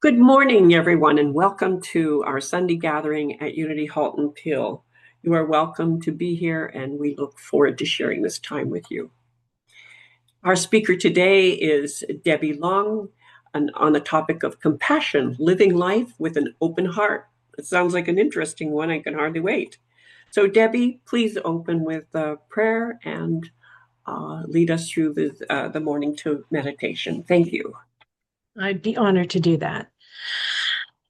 Good morning, everyone, and welcome to our Sunday gathering at Unity Halton Peel. You are welcome to be here, and we look forward to sharing this time with you. Our speaker today is Debbie Long on the topic of compassion, living life with an open heart. It sounds like an interesting one. I can hardly wait. So, Debbie, please open with prayer and lead us through the morning to meditation. Thank you. I'd be honored to do that.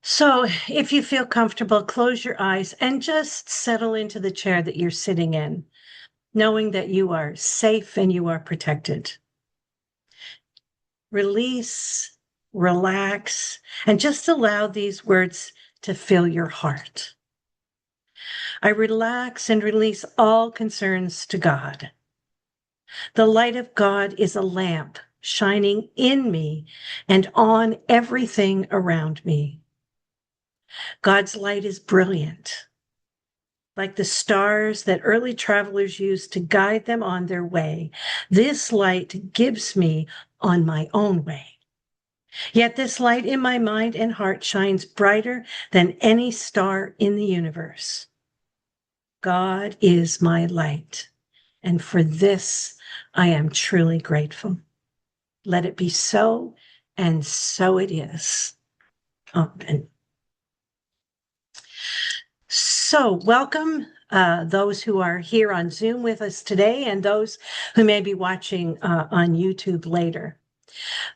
So, if you feel comfortable, close your eyes and just settle into the chair that you're sitting in, knowing that you are safe and you are protected. Release, relax, and just allow these words to fill your heart. I relax and release all concerns to God. The light of God is a lamp shining in me and on everything around me. God's light is brilliant, like the stars that early travelers used to guide them on their way. This light gives me on my own way. Yet this light in my mind and heart shines brighter than any star in the universe. God is my light, and for this I am truly grateful. Let it be so, and so it is. Amen. So, welcome those who are here on Zoom with us today and those who may be watching on YouTube later.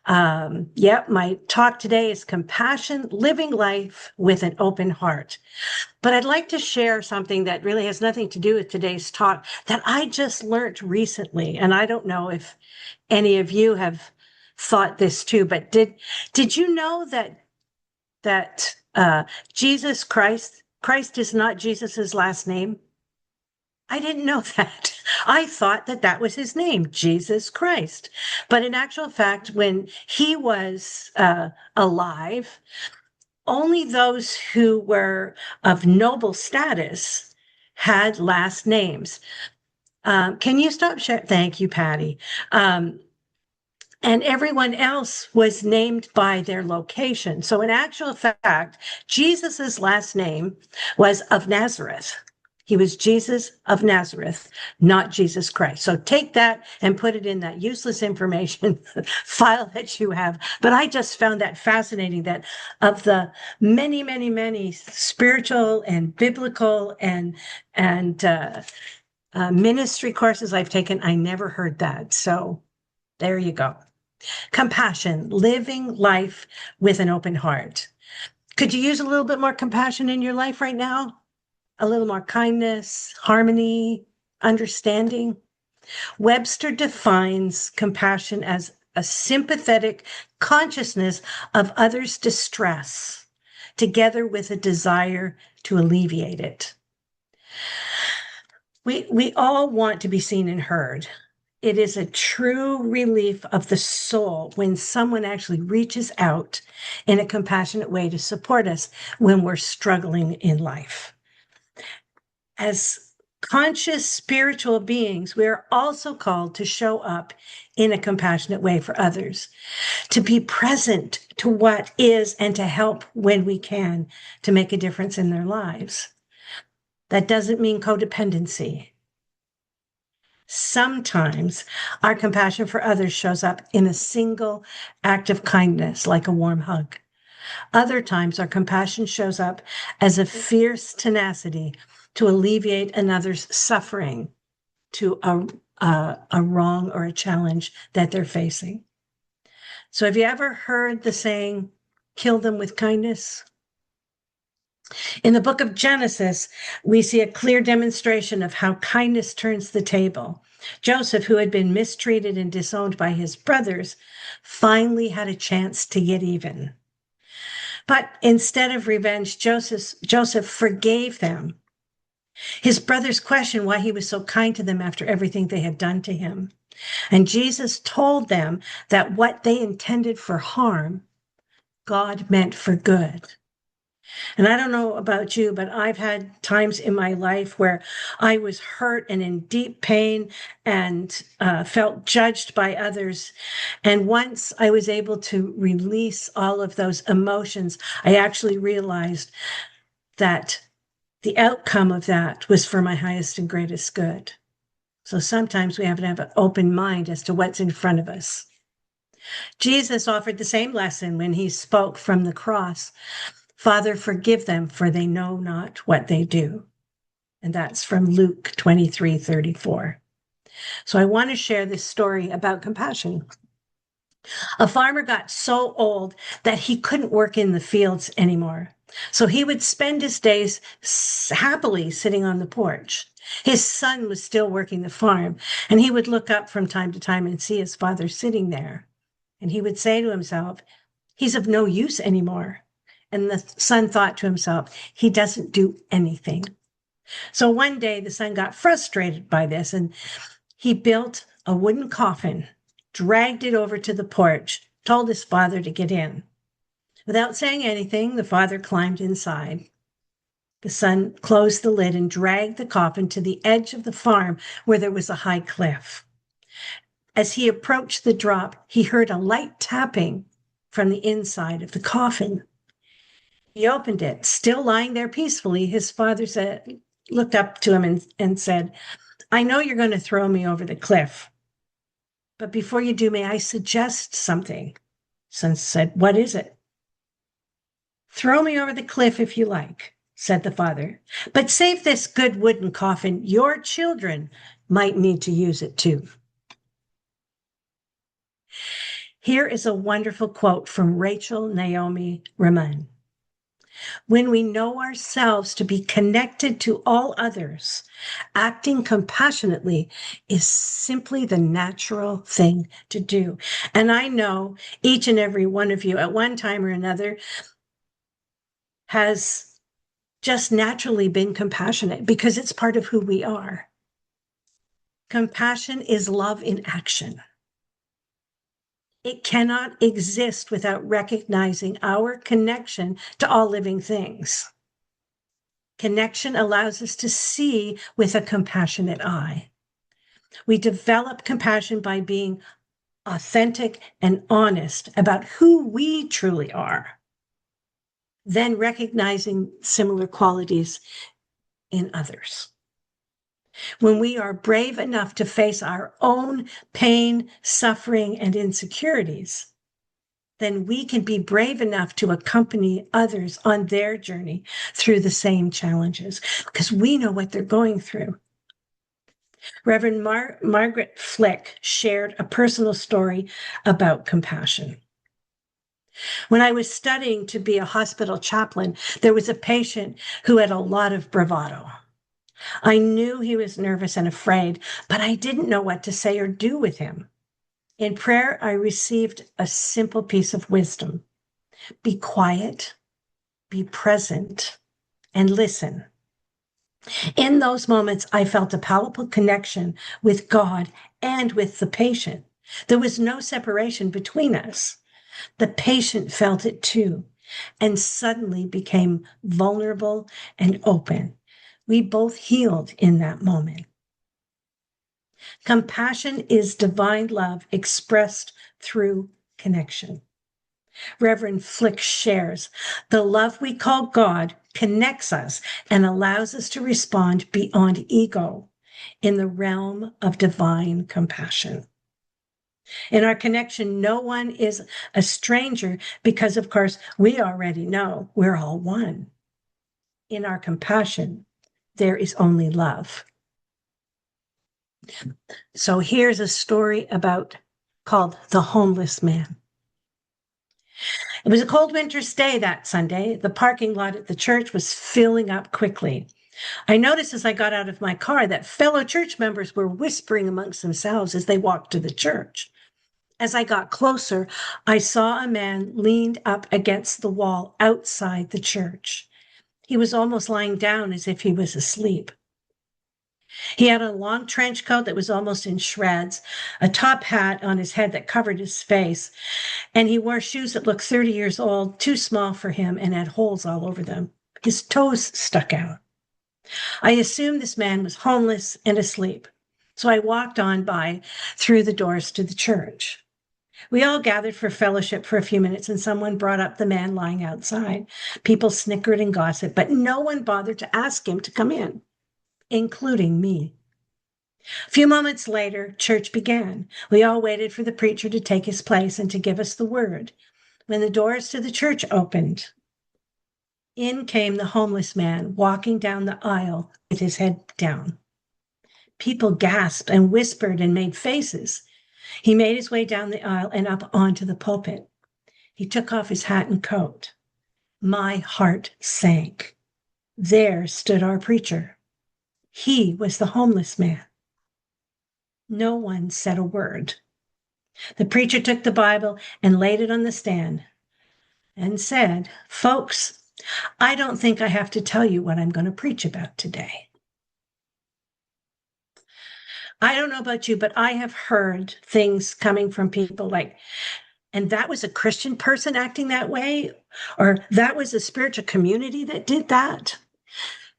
My talk today is compassion, living life with an open heart. But I'd like to share something that really has nothing to do with today's talk that I just learned recently. And I don't know if any of you have thought this too, but did you know that Jesus Christ is not Jesus's last name? I didn't know that. I thought that was his name, Jesus Christ. But in actual fact, when he was alive, only those who were of noble status had last names. Can you stop sharing? Thank you, Patty. And everyone else was named by their location. So in actual fact, Jesus's last name was of Nazareth. He was Jesus of Nazareth, not Jesus Christ. So take that and put it in that useless information file that you have. But I just found that fascinating that of the many, many, many spiritual and biblical and ministry courses I've taken, I never heard that. So there you go. Compassion, living life with an open heart. Could you use a little bit more compassion in your life right now? A little more kindness, harmony, understanding? Webster defines compassion as a sympathetic consciousness of others' distress, together with a desire to alleviate it. We all want to be seen and heard. It is a true relief of the soul when someone actually reaches out in a compassionate way to support us when we're struggling in life. As conscious spiritual beings, we are also called to show up in a compassionate way for others, to be present to what is and to help when we can to make a difference in their lives. That doesn't mean codependency. Sometimes our compassion for others shows up in a single act of kindness, like a warm hug. Other times, our compassion shows up as a fierce tenacity to alleviate another's suffering to a wrong or a challenge that they're facing. So have you ever heard the saying, kill them with kindness? In the book of Genesis, we see a clear demonstration of how kindness turns the table. Joseph, who had been mistreated and disowned by his brothers, finally had a chance to get even. But instead of revenge, Joseph forgave them. His brothers questioned why he was so kind to them after everything they had done to him. And Jesus told them that what they intended for harm, God meant for good. And I don't know about you, but I've had times in my life where I was hurt and in deep pain and felt judged by others. And once I was able to release all of those emotions, I actually realized that the outcome of that was for my highest and greatest good. So sometimes we have to have an open mind as to what's in front of us. Jesus offered the same lesson when he spoke from the cross. Father, forgive them, for they know not what they do. And that's from Luke 23:34. So I want to share this story about compassion. A farmer got so old that he couldn't work in the fields anymore. So he would spend his days happily sitting on the porch. His son was still working the farm, and he would look up from time to time and see his father sitting there. And he would say to himself, he's of no use anymore. And the son thought to himself, he doesn't do anything. So one day the son got frustrated by this and he built a wooden coffin, dragged it over to the porch, told his father to get in. Without saying anything, the father climbed inside. The son closed the lid and dragged the coffin to the edge of the farm where there was a high cliff. As he approached the drop, he heard a light tapping from the inside of the coffin. He opened it, still lying there peacefully. His father looked up to him and said, I know you're going to throw me over the cliff, but before you do, may I suggest something? Son said, what is it? Throw me over the cliff if you like, said the father, but save this good wooden coffin. Your children might need to use it too. Here is a wonderful quote from Rachel Naomi Remen. When we know ourselves to be connected to all others, acting compassionately is simply the natural thing to do. And I know each and every one of you at one time or another has just naturally been compassionate because it's part of who we are. Compassion is love in action. It cannot exist without recognizing our connection to all living things. Connection allows us to see with a compassionate eye. We develop compassion by being authentic and honest about who we truly are, then recognizing similar qualities in others. When we are brave enough to face our own pain, suffering, and insecurities, then we can be brave enough to accompany others on their journey through the same challenges because we know what they're going through. Reverend Margaret Flick shared a personal story about compassion. When I was studying to be a hospital chaplain, there was a patient who had a lot of bravado. I knew he was nervous and afraid, but I didn't know what to say or do with him. In prayer, I received a simple piece of wisdom. Be quiet, be present, and listen. In those moments, I felt a palpable connection with God and with the patient. There was no separation between us. The patient felt it too, and suddenly became vulnerable and open. We both healed in that moment. Compassion is divine love expressed through connection. Reverend Flick shares, the love we call God connects us and allows us to respond beyond ego in the realm of divine compassion. In our connection, no one is a stranger because, of course, we already know we're all one. In our compassion, there is only love. So here's a story called The Homeless Man. It was a cold winter's day that Sunday. The parking lot at the church was filling up quickly. I noticed as I got out of my car that fellow church members were whispering amongst themselves as they walked to the church. As I got closer, I saw a man leaned up against the wall outside the church. He was almost lying down as if he was asleep. He had a long trench coat that was almost in shreds, a top hat on his head that covered his face, and he wore shoes that looked 30 years old, too small for him, and had holes all over them. His toes stuck out. I assumed this man was homeless and asleep, so I walked on by through the doors to the church. We all gathered for fellowship for a few minutes, and someone brought up the man lying outside. People snickered and gossiped, but no one bothered to ask him to come in, including me. A few moments later, church began. We all waited for the preacher to take his place and to give us the word. When the doors to the church opened, in came the homeless man walking down the aisle with his head down. People gasped and whispered and made faces. He made his way down the aisle and up onto the pulpit. He took off his hat and coat. My heart sank. There stood our preacher. He was the homeless man. No one said a word. The preacher took the Bible and laid it on the stand and said, "Folks, I don't think I have to tell you what I'm going to preach about today." I don't know about you, but I have heard things coming from people like, and that was a Christian person acting that way, or that was a spiritual community that did that.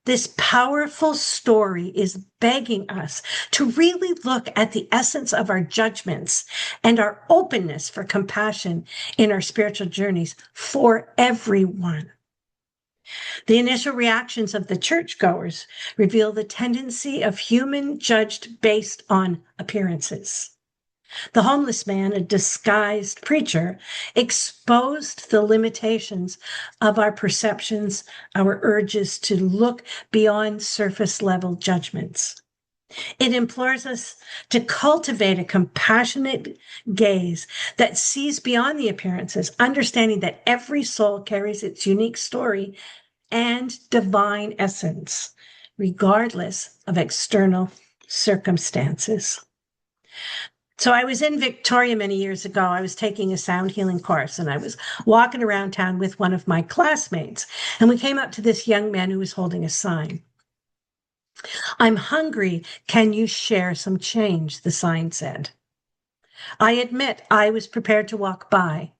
This powerful story is begging us to really look at the essence of our judgments and our openness for compassion in our spiritual journeys for everyone. The initial reactions of the churchgoers reveal the tendency of human judged based on appearances. The homeless man, a disguised preacher, exposed the limitations of our perceptions, our urges to look beyond surface level judgments. It implores us to cultivate a compassionate gaze that sees beyond the appearances, understanding that every soul carries its unique story and divine essence, regardless of external circumstances. So I was in Victoria many years ago. I was taking a sound healing course, and I was walking around town with one of my classmates, and we came up to this young man who was holding a sign. "I'm hungry. Can you share some change?" the sign said. I admit I was prepared to walk by,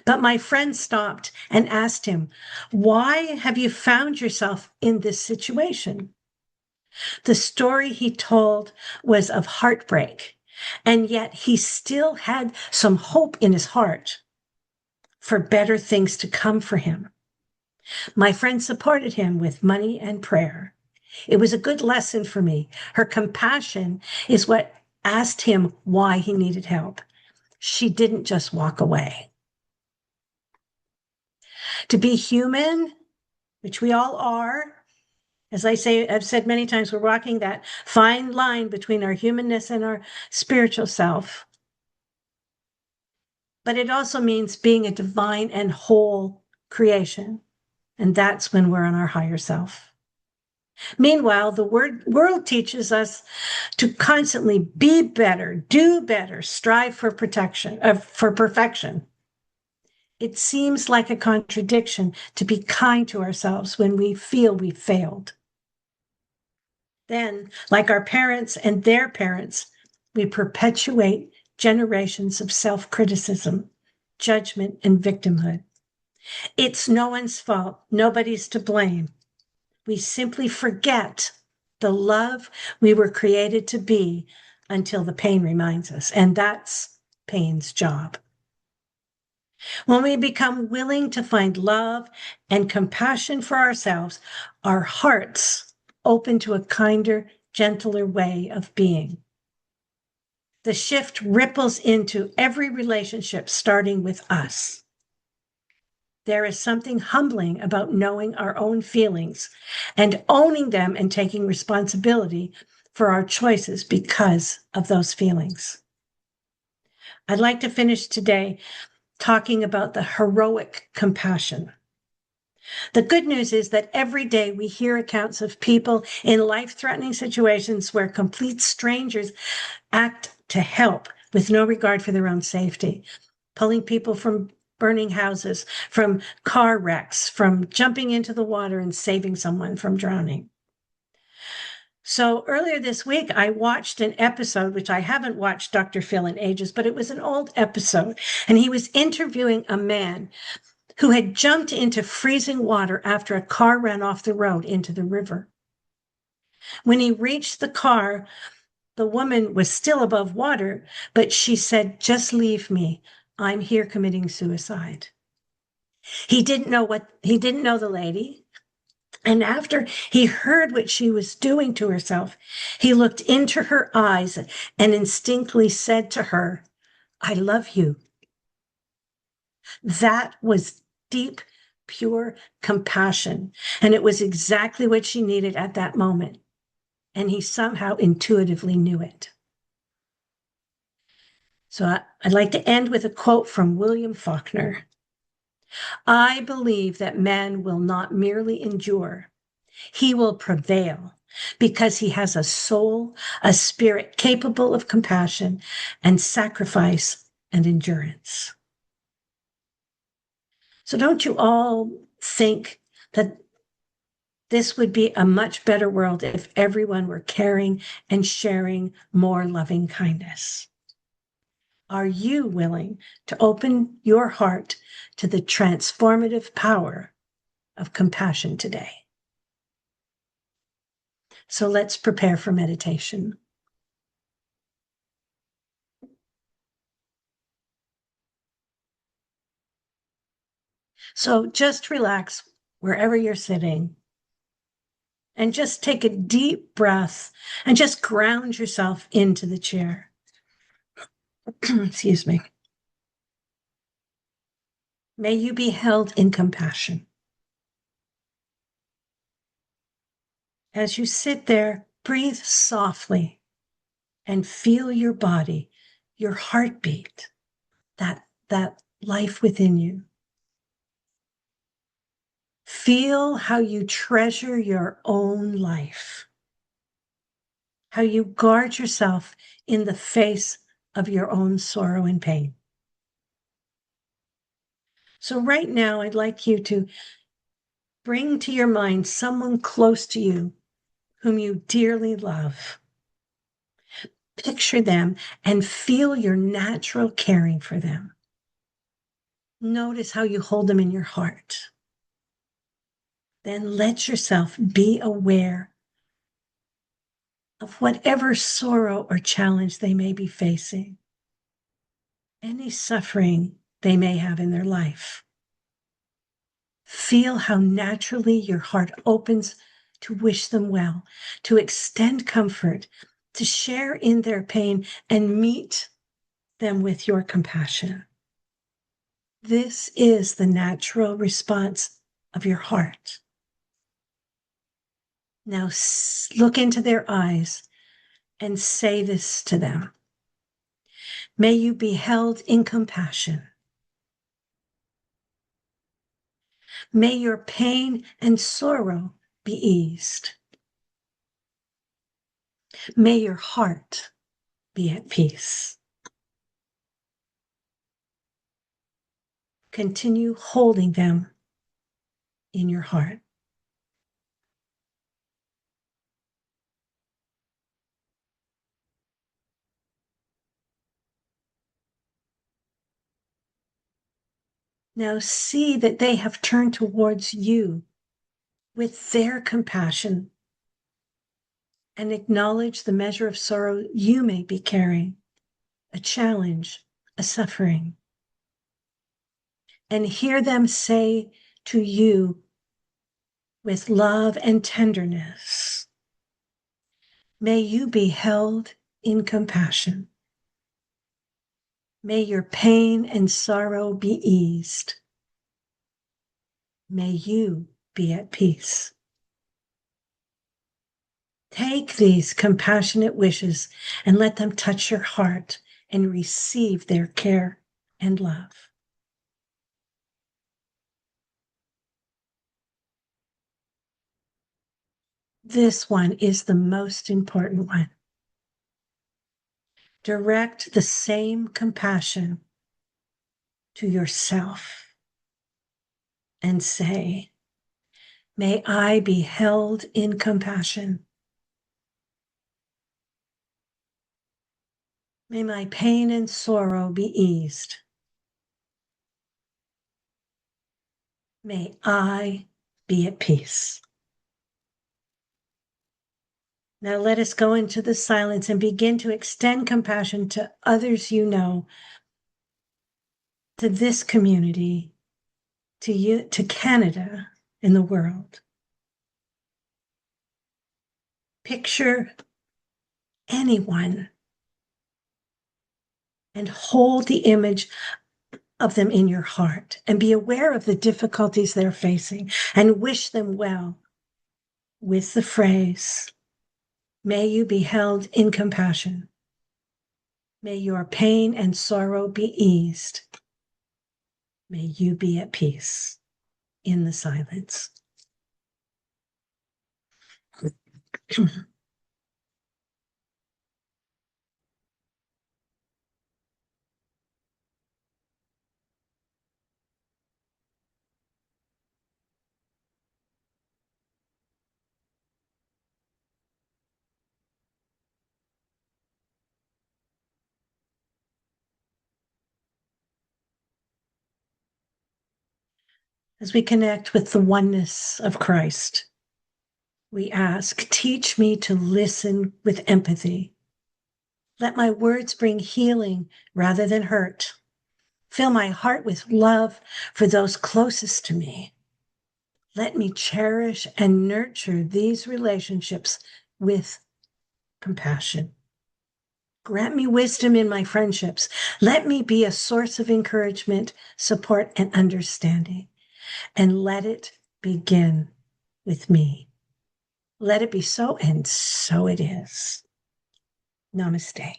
but my friend stopped and asked him, "Why have you found yourself in this situation?" The story he told was of heartbreak, and yet he still had some hope in his heart for better things to come for him. My friend supported him with money and prayer. It was a good lesson for me. Her compassion is what asked him why he needed help. She didn't just walk away. To be human, which we all are, as I've said many times, we're walking that fine line between our humanness and our spiritual self. But it also means being a divine and whole creation. And that's when we're on our higher self. Meanwhile, the world teaches us to constantly be better, do better, strive for for perfection. It seems like a contradiction to be kind to ourselves when we feel we failed. Then, like our parents and their parents, we perpetuate generations of self-criticism, judgment, and victimhood. It's no one's fault. Nobody's to blame. We simply forget the love we were created to be until the pain reminds us, and that's pain's job. When we become willing to find love and compassion for ourselves, our hearts open to a kinder, gentler way of being. The shift ripples into every relationship, starting with us. There is something humbling about knowing our own feelings and owning them and taking responsibility for our choices because of those feelings. I'd like to finish today talking about the heroic compassion. The good news is that every day we hear accounts of people in life-threatening situations where complete strangers act to help with no regard for their own safety, pulling people from burning houses, from car wrecks, from jumping into the water and saving someone from drowning. So earlier this week, I watched an episode, which I haven't watched Dr. Phil in ages, but it was an old episode. And he was interviewing a man who had jumped into freezing water after a car ran off the road into the river. When he reached the car, the woman was still above water, but she said, "Just leave me. I'm here committing suicide." He didn't know the lady. And after he heard what she was doing to herself, he looked into her eyes and instinctively said to her, "I love you." That was deep, pure compassion. And it was exactly what she needed at that moment. And he somehow intuitively knew it. So I'd like to end with a quote from William Faulkner. "I believe that man will not merely endure, he will prevail because he has a soul, a spirit capable of compassion and sacrifice and endurance." So don't you all think that this would be a much better world if everyone were caring and sharing more loving kindness? Are you willing to open your heart to the transformative power of compassion today? So let's prepare for meditation. So just relax wherever you're sitting and just take a deep breath and just ground yourself into the chair. Excuse me. May you be held in compassion. As you sit there, breathe softly and feel your body, your heartbeat, that life within you. Feel how you treasure your own life, how you guard yourself in the face of your own sorrow and pain. So right now, I'd like you to bring to your mind someone close to you whom you dearly love. Picture them and feel your natural caring for them. Notice how you hold them in your heart. Then let yourself be aware of whatever sorrow or challenge they may be facing, any suffering they may have in their life. Feel how naturally your heart opens to wish them well, to extend comfort, to share in their pain and meet them with your compassion. This is the natural response of your heart. Now look into their eyes and say this to them. May you be held in compassion. May your pain and sorrow be eased. May your heart be at peace. Continue holding them in your heart. Now see that they have turned towards you with their compassion and acknowledge the measure of sorrow you may be carrying, a challenge, a suffering. And hear them say to you with love and tenderness, may you be held in compassion. May your pain and sorrow be eased. May you be at peace. Take these compassionate wishes and let them touch your heart and receive their care and love. This one is the most important one. Direct the same compassion to yourself and say, may I be held in compassion. May my pain and sorrow be eased. May I be at peace. Now let us go into the silence and begin to extend compassion to others you know, to this community, to you, to Canada and the world. Picture anyone and hold the image of them in your heart and be aware of the difficulties they're facing and wish them well with the phrase, may you be held in compassion. May your pain and sorrow be eased. May you be at peace in the silence. As we connect with the oneness of Christ, we ask, teach me to listen with empathy. Let my words bring healing rather than hurt. Fill my heart with love for those closest to me. Let me cherish and nurture these relationships with compassion. Grant me wisdom in my friendships. Let me be a source of encouragement, support, and understanding. And let it begin with me. Let it be so, and so it is. Namaste.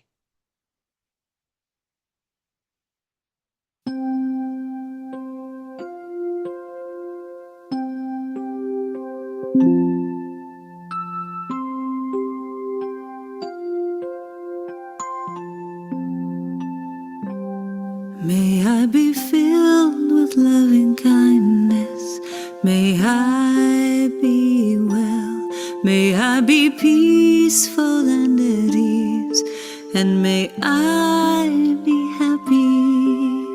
May I be filled with loving kindness. May I be well. May I be peaceful and at ease. And may I be happy.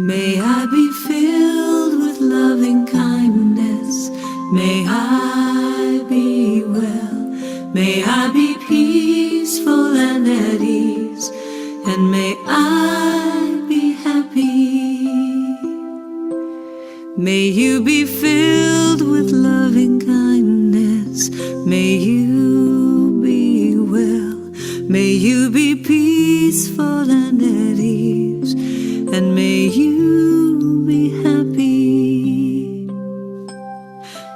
May I be filled with loving kindness. May I be well. May I be peaceful and at ease. And may I be happy. May you be filled with loving kindness. May you be well. May you be peaceful and at ease. And may you be happy.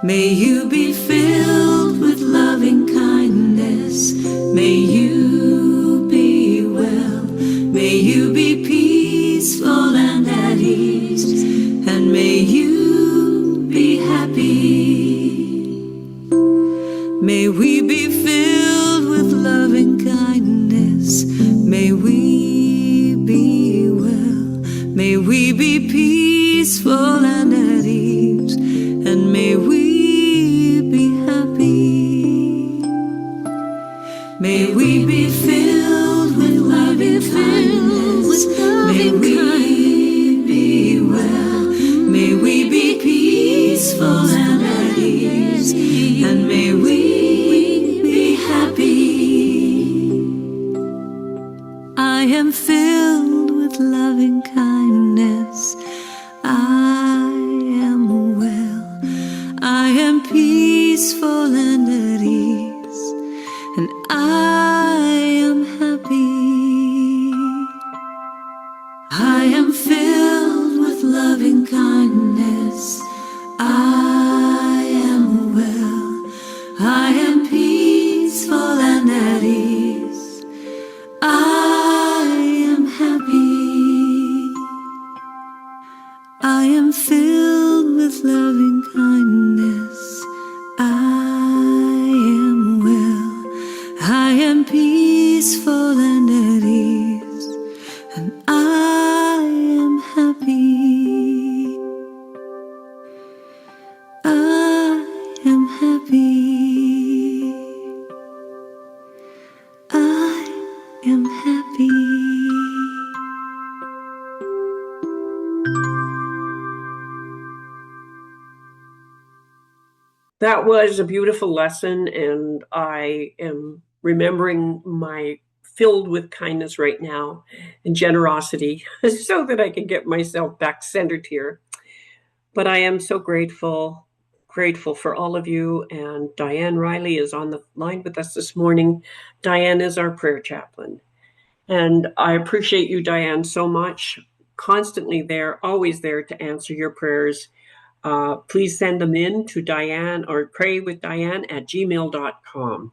May you be filled with loving kindness. May you be well. May you be peaceful and at ease, and may you be happy. May we be filled with loving kindness. May we be well. May we be peaceful and at ease, and may we be happy. May we be filled with loving kindness. May we be well. May we be peaceful and at ease. And may we be happy. I am filled with loving kindness. I am well. I am peaceful and at ease. And I am happy. I am filled with loving kindness. I am well. I am peaceful and at ease. I am happy. I am filled with loving kindness. I am well. I am peaceful and at ease. And I am happy. I am happy. I am That was a beautiful lesson, and I am remembering my filled with kindness right now and generosity so that I can get myself back centered here. But I am so grateful for all of you. And Diane Riley is on the line with us this morning. Diane is our prayer chaplain. And I appreciate you, Diane, so much. Constantly there, always there to answer your prayers. Please send them in to Diane or praywithdiane@gmail.com.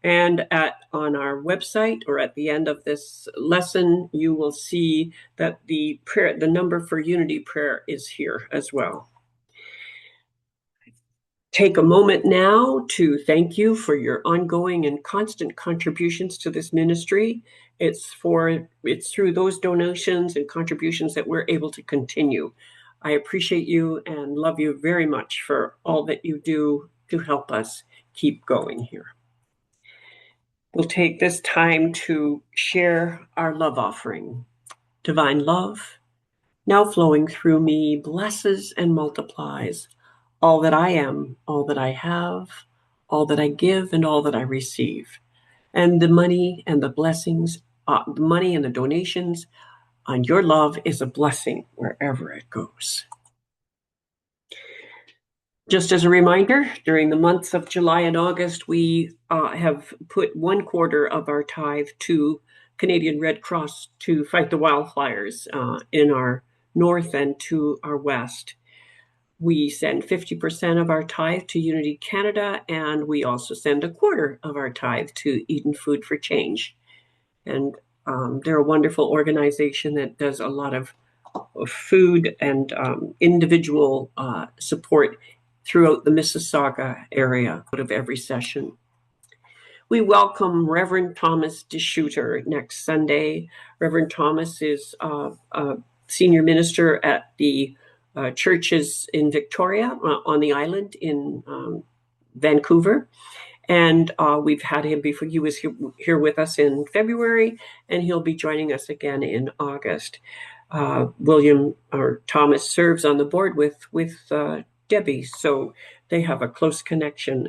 And on our website or at the end of this lesson, you will see that the number for Unity Prayer is here as well. Take a moment now to thank you for your ongoing and constant contributions to this ministry. It's through those donations and contributions that we're able to continue. I appreciate you and love you very much for all that you do to help us keep going here. We'll take this time to share our love offering. Divine love, now flowing through me, blesses and multiplies all that I am, all that I have, all that I give, and all that I receive. And the money and the blessings, the money and the donations on your love is a blessing wherever it goes. Just as a reminder, during the months of July and August, we have put 1/4 of our tithe to Canadian Red Cross to fight the wildfires in our north and to our west. We send 50% of our tithe to Unity Canada, and we also send 1/4 of our tithe to Eden Food for Change. And they're a wonderful organization that does a lot of food and individual support throughout the Mississauga area out of every session. We welcome Reverend Thomas DeShooter next Sunday. Reverend Thomas is a senior minister at the churches in Victoria on the island in Vancouver. And we've had him before. He was here with us in February, and he'll be joining us again in August. William or Thomas serves on the board with Debbie, so they have a close connection.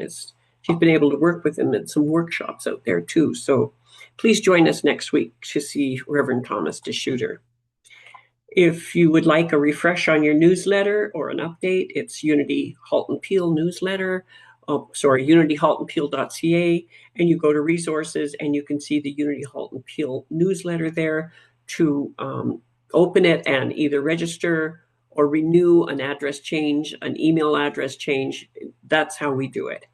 She's been able to work with him at some workshops out there too. So please join us next week to see Reverend Thomas DeShooter. If you would like a refresh on your newsletter or an update, it's Unity Halton Peel newsletter. unityhaltonpeel.ca, and you go to resources and you can see the Unity Halton Peel newsletter there to open it and either register or renew an address change, an email address change. That's how we do it.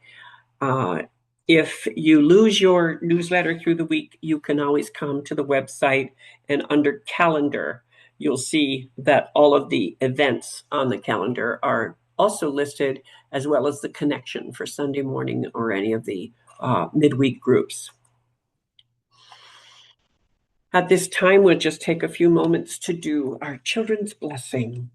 If you lose your newsletter through the week, you can always come to the website, and under calendar, you'll see that all of the events on the calendar are also listed, as well as the connection for Sunday morning or any of the midweek groups. At this time, we'll just take a few moments to do our children's blessing.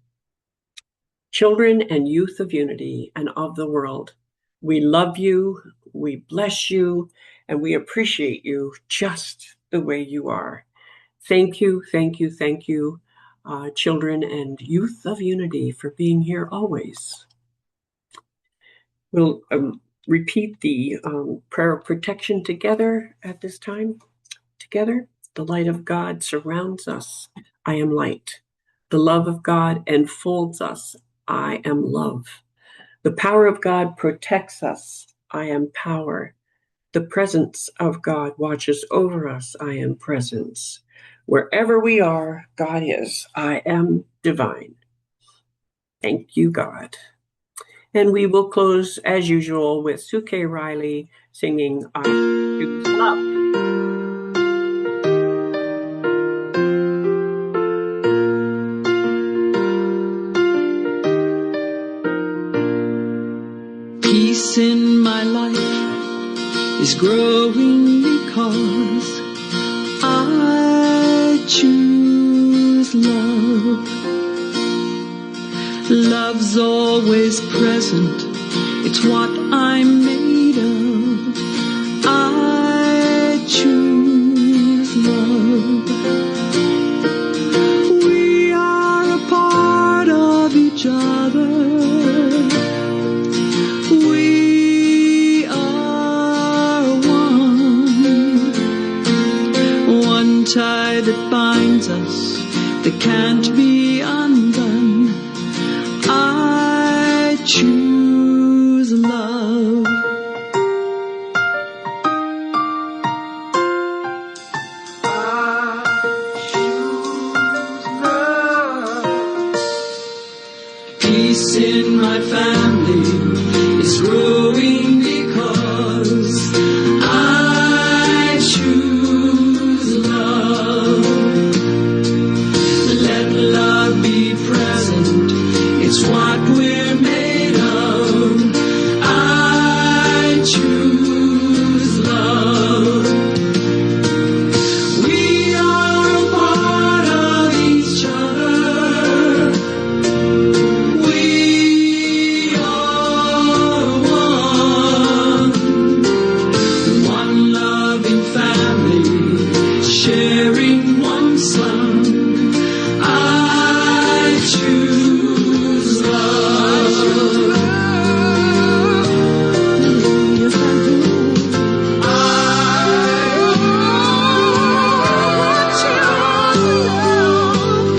Children and youth of Unity and of the world, we love you, we bless you, and we appreciate you just the way you are. Thank you, thank you, thank you, children and youth of Unity, for being here always. We'll repeat the prayer of protection together at this time. Together, the light of God surrounds us. I am light. The love of God enfolds us. I am love. The power of God protects us. I am power. The presence of God watches over us. I am presence. Wherever we are, God is. I am divine. Thank you, God. And we will close, as usual, with Suke Riley singing I Choose Love. Peace in my life is growing because I choose love. Love's always present, it's what I'm made of. I choose love. We are a part of each other. We that can't be undone. I choose love. Peace in my family is growing because I choose love. Let love be present, it's what we're made of. I choose love. We are a part of each other. We are one loving family, sharing one sun. I choose love. Yes, I do.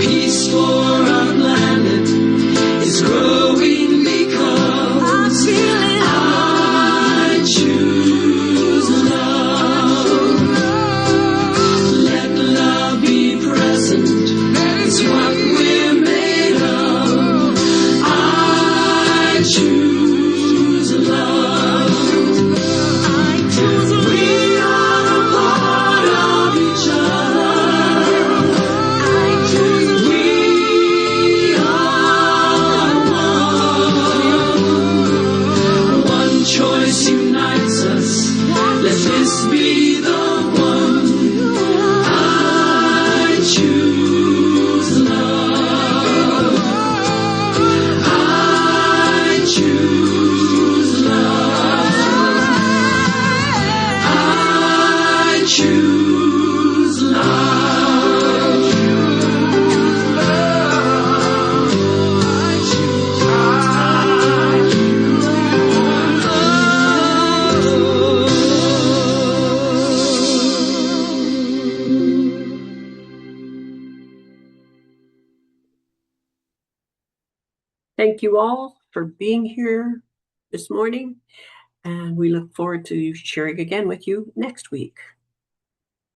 Peace for our planet is growing because I choose love. Let love be present, it's what we're made of. I choose love. We are a part of each other. We are one. One choice unites us. Let this be the one. I choose love. I choose love. I choose love. Thank you all for being here this morning, and we look forward to sharing again with you next week.